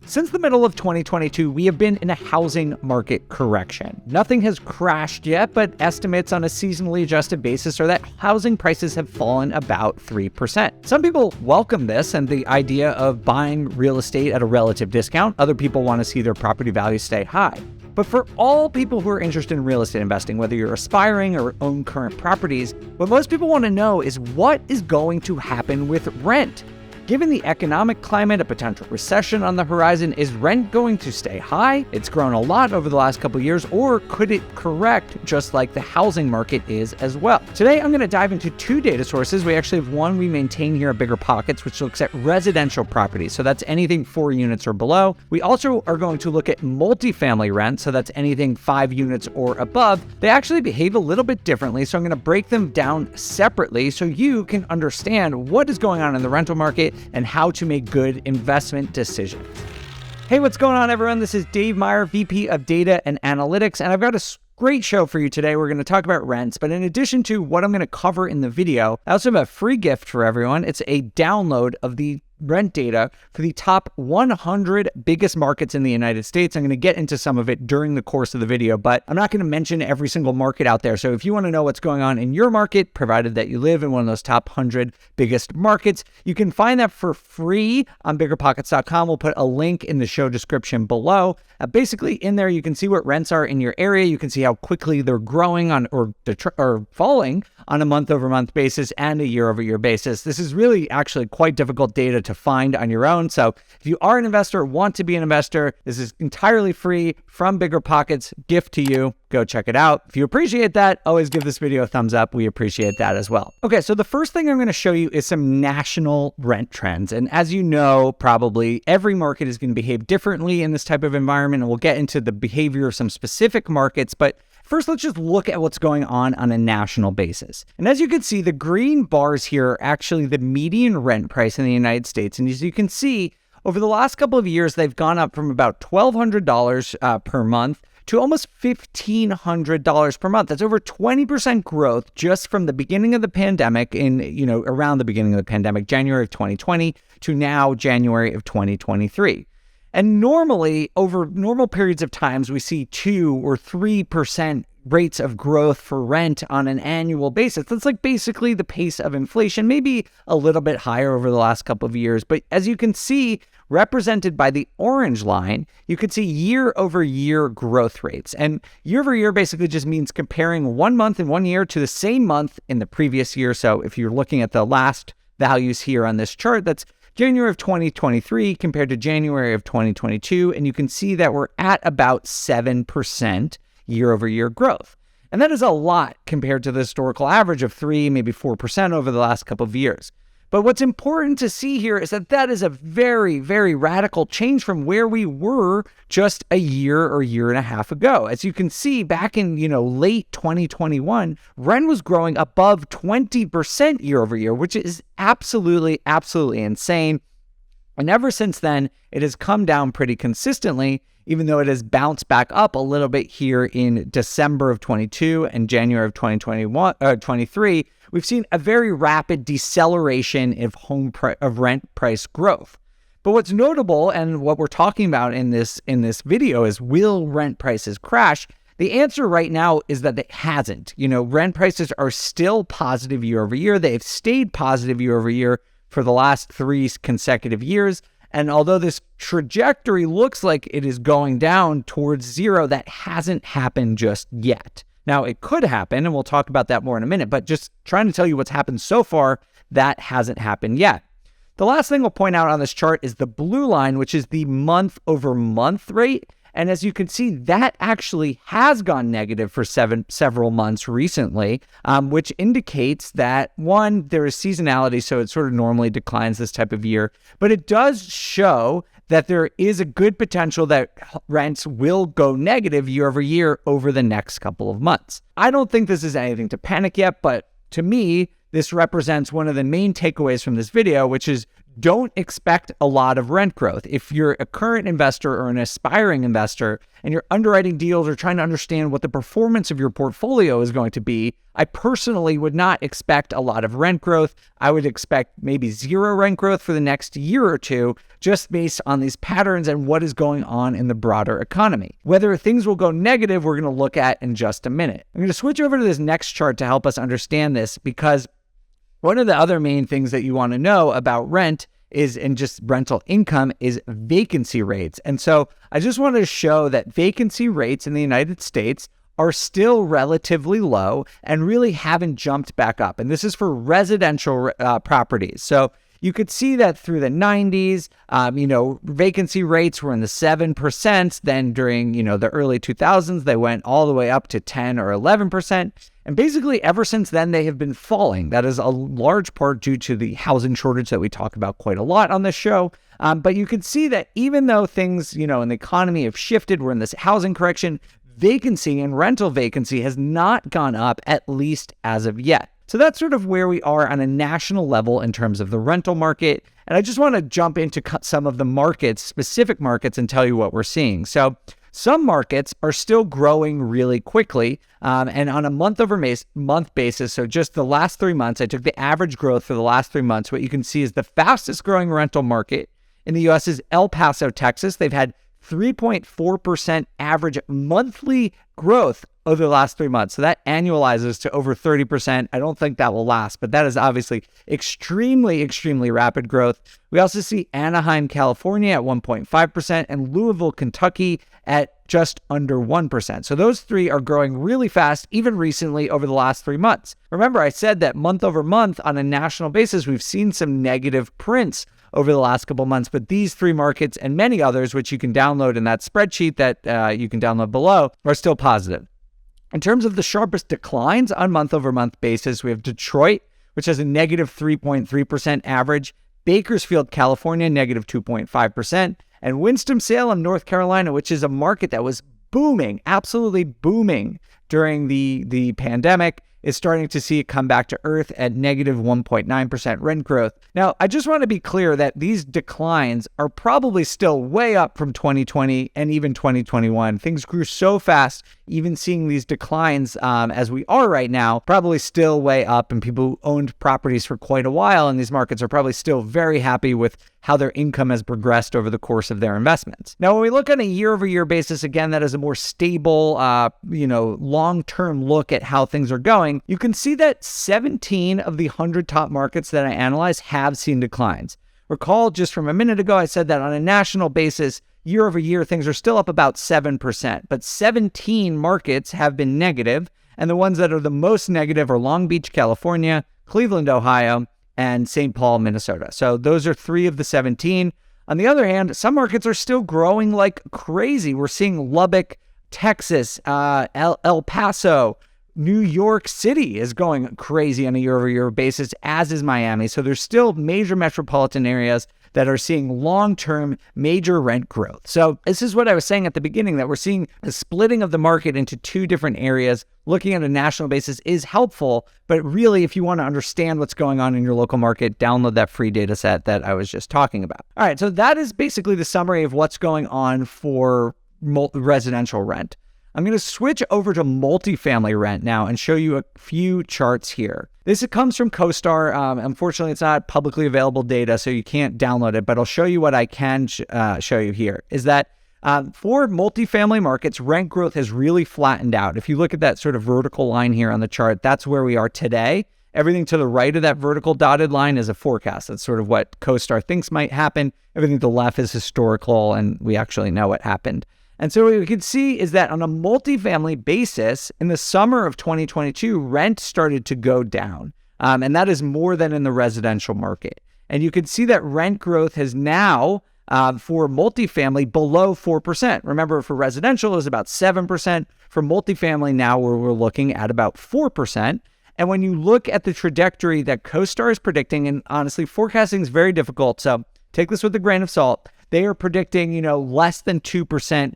Since the middle of 2022, we have been in a housing market correction. Nothing has crashed yet, but estimates on a seasonally adjusted basis are that housing prices have fallen about 3%. Some people welcome this and the idea of buying real estate at a relative discount. Other people want to see their property values stay high. But for all people who are interested in real estate investing, whether you're aspiring or own current properties, what most people want to know is what is going to happen with rent. Given the economic climate, a potential recession on the horizon, is rent going to stay high? It's grown a lot over the last couple of years, or could it correct just like the housing market is as well? Today, I'm going to dive into two data sources. We actually have one we maintain here at BiggerPockets, which looks at residential properties. So that's anything 4 units or below. We also are going to look at multifamily rent. So that's anything 5 units or above. They actually behave a little bit differently. So I'm going to break them down separately so you can understand what is going on in the rental market and how to make good investment decisions. Hey, what's going on, everyone? This is Dave Meyer, VP of Data and Analytics, and I've got a great show for you today. We're going to talk about rents, but in addition to what I'm going to cover in the video, I also have a free gift for everyone. It's a download of the rent data for the top 100 biggest markets in the United States. I'm going to get into some of it during the course of the video, but I'm not going to mention every single market out there. So if you want to know what's going on in your market, provided that you live in one of those top 100 biggest markets, you can find that for free on BiggerPockets.com. We'll put a link in the show description below. Basically, in there, you can see what rents are in your area. You can see how quickly they're growing on or falling on a month-over-month basis and a year-over-year basis. This is really actually quite difficult data to find on your own. So if you are an investor, want to be an investor, this is entirely free from BiggerPockets, gift to you. Go check it out. If you appreciate that, always give this video a thumbs up. We appreciate that as well. Okay, so the first thing I'm going to show you is some national rent trends. And as you know, probably every market is going to behave differently in this type of environment, and we'll get into the behavior of some specific markets. But first, let's just look at what's going on a national basis. And as you can see, the green bars here are actually the median rent price in the United States. And as you can see, over the last couple of years, they've gone up from about $1,200 per month to almost $1,500 per month. That's over 20% growth just from the beginning of the pandemic around the beginning of the pandemic, January of 2020 to now January of 2023. And normally, over normal periods of times, we see 2 or 3% rates of growth for rent on an annual basis. That's like basically the pace of inflation, maybe a little bit higher over the last couple of years. But as you can see, represented by the orange line, you can see year-over-year growth rates. And year-over-year basically just means comparing 1 month in 1 year to the same month in the previous year. So if you're looking at the last values here on this chart, that's January of 2023 compared to January of 2022, and you can see that we're at about 7% year-over-year growth. And that is a lot compared to the historical average of 3, maybe 4% over the last couple of years. But what's important to see here is that that is a very, very radical change from where we were just a year or year and a half ago. As you can see, back in late 2021, rent was growing above 20% year over year, which is absolutely, absolutely insane. And ever since then, it has come down pretty consistently, even though it has bounced back up a little bit here in December of 22 and January of 23. We've seen a very rapid deceleration of rent price growth. But what's notable, and what we're talking about in this video, is will rent prices crash? The answer right now is that it hasn't. Rent prices are still positive year over year. They've stayed positive year over year for the last 3 consecutive years. And although this trajectory looks like it is going down towards zero, that hasn't happened just yet. Now, it could happen, and we'll talk about that more in a minute, but just trying to tell you what's happened so far, that hasn't happened yet. The last thing we'll point out on this chart is the blue line, which is the month-over-month rate. And as you can see, that actually has gone negative for several months recently, which indicates that, one, there is seasonality, so it sort of normally declines this type of year, but it does show that there is a good potential that rents will go negative year over year over the next couple of months. I don't think this is anything to panic yet, but to me, this represents one of the main takeaways from this video, which is don't expect a lot of rent growth. If you're a current investor or an aspiring investor and you're underwriting deals or trying to understand what the performance of your portfolio is going to be, I personally would not expect a lot of rent growth. I would expect maybe zero rent growth for the next year or two, just based on these patterns and what is going on in the broader economy. Whether things will go negative, we're going to look at in just a minute. I'm going to switch over to this next chart to help us understand this, because one of the other main things that you want to know about rent is, and just rental income, is vacancy rates. And so I just wanted to show that vacancy rates in the United States are still relatively low and really haven't jumped back up. And this is for residential properties. So you could see that through the 90s, vacancy rates were in the 7%. Then during, the early 2000s, they went all the way up to 10 or 11%. And basically ever since then, they have been falling. That is a large part due to the housing shortage that we talk about quite a lot on this show. But you can see that even though things, in the economy have shifted, we're in this housing correction, vacancy and rental vacancy has not gone up, at least as of yet. So that's sort of where we are on a national level in terms of the rental market. And I just want to jump into some of the markets, specific markets, and tell you what we're seeing. So some markets are still growing really quickly. And on a month-over-month basis, so just the last 3 months, I took the average growth for the last 3 months. What you can see is the fastest growing rental market in the U.S. is El Paso, Texas. They've had 3.4% average monthly growth over the last 3 months. So that annualizes to over 30%. I don't think that will last, but that is obviously extremely, extremely rapid growth. We also see Anaheim, California at 1.5% and Louisville, Kentucky at just under 1%. So those three are growing really fast, even recently over the last 3 months. Remember, I said that month over month on a national basis, we've seen some negative prints over the last couple months, but these three markets and many others, which you can download in that spreadsheet that you can download below, are still positive. In terms of the sharpest declines on month-over-month basis, we have Detroit, which has a negative 3.3% average, Bakersfield, California, negative 2.5%, and Winston-Salem, North Carolina, which is a market that was booming, absolutely booming during the pandemic, is starting to see it come back to earth at negative 1.9% rent growth. Now, I just want to be clear that these declines are probably still way up from 2020 and even 2021. Things grew so fast, even seeing these declines as we are right now, probably still way up, and people who owned properties for quite a while in these markets are probably still very happy with how their income has progressed over the course of their investments. Now, when we look on a year-over-year basis, again, that is a more stable, long-term look at how things are going, you can see that 17 of the 100 top markets that I analyzed have seen declines. Recall just from a minute ago, I said that on a national basis, year over year, things are still up about 7%, but 17 markets have been negative, and the ones that are the most negative are Long Beach, California, Cleveland, Ohio, and St. Paul, Minnesota. So those are 3 of the 17. On the other hand, some markets are still growing like crazy. We're seeing Lubbock, Texas, El Paso, New York City is going crazy on a year-over-year basis, as is Miami. So there's still major metropolitan areas that are seeing long-term major rent growth. So this is what I was saying at the beginning, that we're seeing the splitting of the market into 2 different areas. Looking at a national basis is helpful, but really, if you want to understand what's going on in your local market, download that free data set that I was just talking about. All right, so that is basically the summary of what's going on for residential rent. I'm going to switch over to multifamily rent now and show you a few charts here. This comes from CoStar. Unfortunately, it's not publicly available data, so you can't download it, but I'll show you what I can show you here, is that for multifamily markets, rent growth has really flattened out. If you look at that sort of vertical line here on the chart, that's where we are today. Everything to the right of that vertical dotted line is a forecast. That's sort of what CoStar thinks might happen. Everything to the left is historical, and we actually know what happened. And so what we can see is that on a multifamily basis, in the summer of 2022, rent started to go down. And that is more than in the residential market. And you can see that rent growth has now, for multifamily, below 4%. Remember, for residential, it was about 7%. For multifamily now, we're looking at about 4%. And when you look at the trajectory that CoStar is predicting, and honestly, forecasting is very difficult, so take this with a grain of salt. They are predicting, less than 2%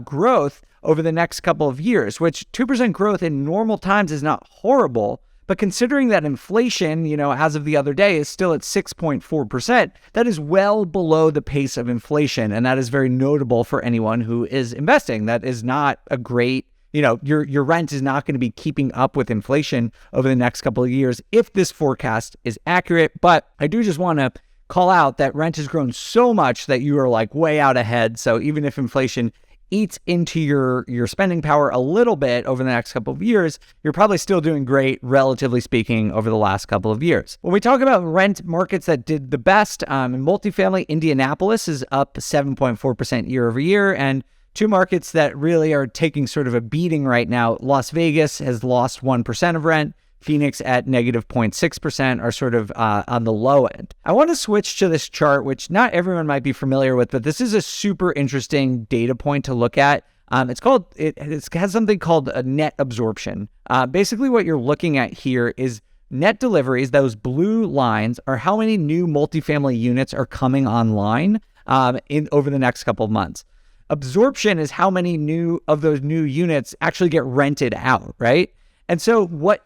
growth over the next couple of years, which 2% growth in normal times is not horrible, But considering that inflation, as of the other day is still at 6.4%, that is well below the pace of inflation. And that is very notable for anyone who is investing. That is not a great, your rent is not going to be keeping up with inflation over the next couple of years if this forecast is accurate. But I do just want to call out that rent has grown so much that you are like way out ahead. So even if inflation eats into your spending power a little bit over the next couple of years, you're probably still doing great, relatively speaking, over the last couple of years. When we talk about rent markets that did the best, in multifamily, Indianapolis is up 7.4% year over year, and two markets that really are taking sort of a beating right now, Las Vegas has lost 1% of rent, Phoenix at negative 0.6% are sort of on the low end. I want to switch to this chart, which not everyone might be familiar with, but this is a super interesting data point to look at. It has something called a net absorption. Basically what you're looking at here is net deliveries. Those blue lines are how many new multifamily units are coming online over the next couple of months. Absorption is how many of those new units actually get rented out, right? And so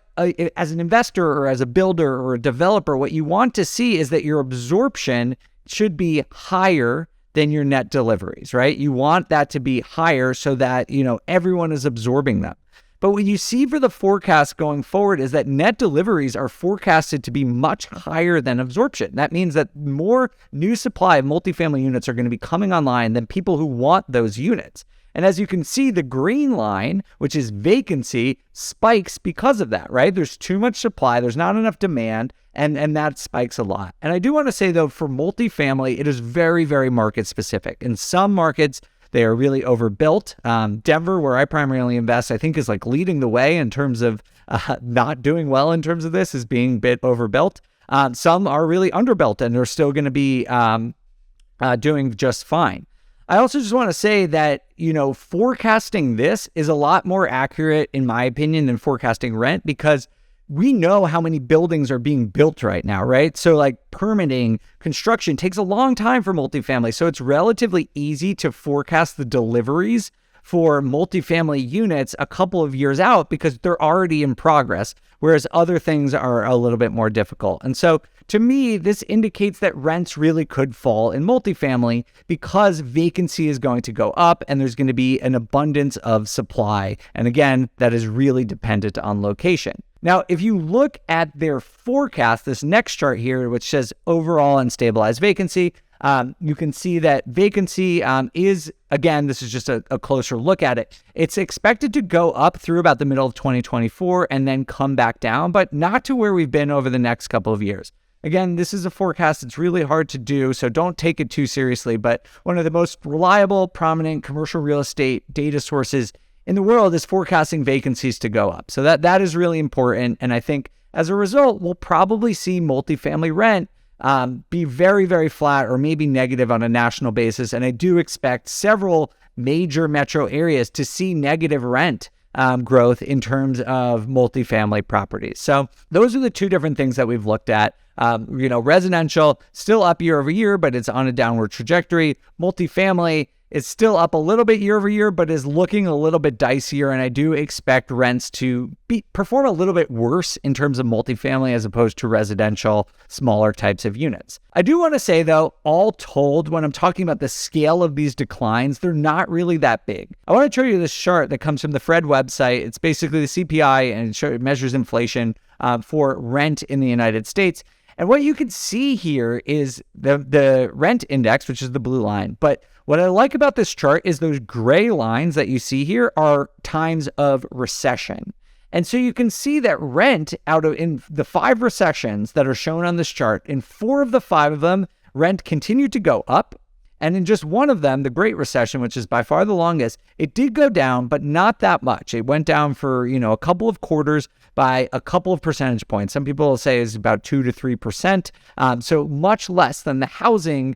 as an investor or as a builder or a developer, what you want to see is that your absorption should be higher than your net deliveries, right? You want that to be higher so that, everyone is absorbing them. But what you see for the forecast going forward is that net deliveries are forecasted to be much higher than absorption. That means that more new supply of multifamily units are going to be coming online than people who want those units. And as you can see, the green line, which is vacancy, spikes because of that, right? There's too much supply, there's not enough demand, and that spikes a lot. And I do want to say, though, for multifamily, it is very, very market specific. In some markets, they are really overbuilt. Denver, where I primarily invest, I think is like leading the way in terms of not doing well in terms of this, is being a bit overbuilt. Some are really underbuilt and they're still going to be doing just fine. I also just want to say that, forecasting this is a lot more accurate, in my opinion, than forecasting rent, because we know how many buildings are being built right now, right? So like permitting, construction takes a long time for multifamily. So it's relatively easy to forecast the deliveries for multifamily units a couple of years out because they're already in progress, whereas other things are a little bit more difficult. And so to me, this indicates that rents really could fall in multifamily because vacancy is going to go up and there's going to be an abundance of supply. And again, that is really dependent on location. Now, if you look at their forecast, this next chart here, which says overall and stabilized vacancy, you can see that vacancy is, again, this is just a closer look at it. It's expected to go up through about the middle of 2024 and then come back down, but not to where we've been over the next couple of years. Again, this is a forecast. It's really hard to do, so don't take it too seriously. But one of the most reliable, prominent commercial real estate data sources in the world is forecasting vacancies to go up. So that is really important. And I think as a result, we'll probably see multifamily rent be very, very flat or maybe negative on a national basis. And I do expect several major metro areas to see negative rent growth in terms of multifamily properties. So those are the two different things that we've looked at. Residential still up year over year, but it's on a downward trajectory. Multifamily is still up a little bit year over year, but is looking a little bit dicier. And I do expect rents to perform a little bit worse in terms of multifamily as opposed to residential, smaller types of units. I do want to say, though, all told, when I'm talking about the scale of these declines, they're not really that big. I want to show you this chart that comes from the Fred website. It's basically the CPI, and it measures inflation for rent in the United States. And what you can see here is the rent index, which is the blue line. But what I like about this chart is those gray lines that you see here are times of recession. And so you can see that rent in the 5 recessions that are shown on this chart, in 4 of the 5 of them, rent continued to go up. And in just one of them, the Great Recession, which is by far the longest, it did go down, but not that much. It went down for, a couple of quarters by a couple of percentage points. Some people will say it's about 2 to 3%. So much less than the housing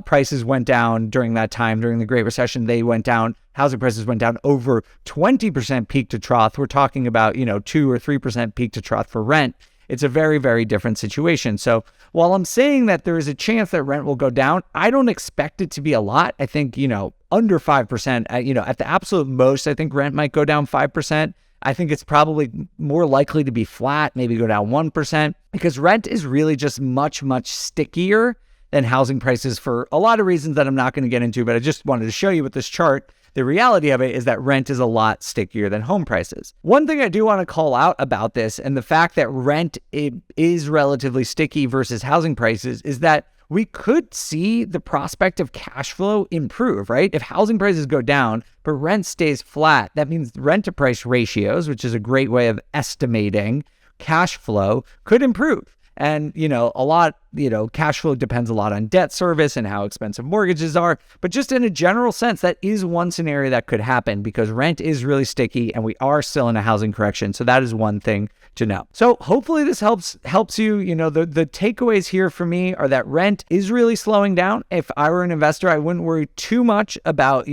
prices went down during that time. During the Great Recession, they went down. Housing prices went down over 20% peak to trough. We're talking about, 2 or 3% peak to trough for rent. It's a very, very different situation. So while I'm saying that there is a chance that rent will go down, I don't expect it to be a lot. I think, under 5%, at the absolute most, I think rent might go down 5%. I think it's probably more likely to be flat, maybe go down 1%, because rent is really just much, much stickier than housing prices for a lot of reasons that I'm not going to get into, but I just wanted to show you with this chart. The reality of it is that rent is a lot stickier than home prices. One thing I do want to call out about this and the fact that rent is relatively sticky versus housing prices is that we could see the prospect of cash flow improve, right? If housing prices go down, but rent stays flat, that means rent to price ratios, which is a great way of estimating cash flow, could improve. And, cash flow depends a lot on debt service and how expensive mortgages are. But just in a general sense, that is one scenario that could happen because rent is really sticky and we are still in a housing correction. So that is one thing to know. So hopefully this helps you. The takeaways here for me are that rent is really slowing down. If I were an investor, I wouldn't worry too much about,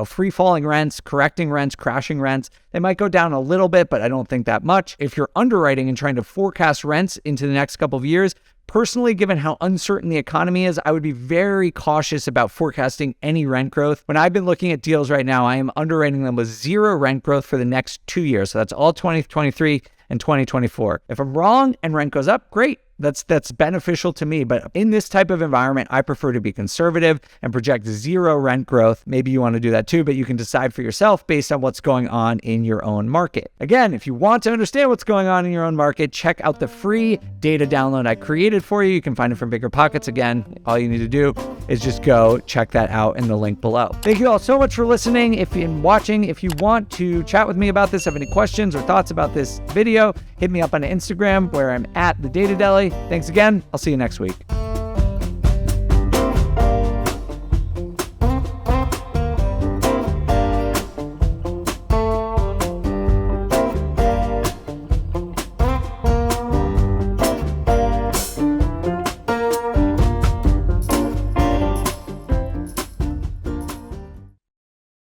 free falling rents, correcting rents, crashing rents. They might go down a little bit, but I don't think that much. If you're underwriting and trying to forecast rents into the next couple of years, personally, given how uncertain the economy is, I would be very cautious about forecasting any rent growth. When I've been looking at deals right now, I am underwriting them with 0 rent growth for the next 2 years. So that's all 2023 and 2024. If I'm wrong and rent goes up, great. That's beneficial to me. But in this type of environment, I prefer to be conservative and project 0 rent growth. Maybe you want to do that too, but you can decide for yourself based on what's going on in your own market. Again, if you want to understand what's going on in your own market, check out the free data download I created for you. You can find it from BiggerPockets. Again, all you need to do is just go check that out in the link below. Thank you all so much for listening. If you're watching, if you want to chat with me about this, have any questions or thoughts about this video, hit me up on Instagram where I'm at The Data Deli. Thanks again. I'll see you next week.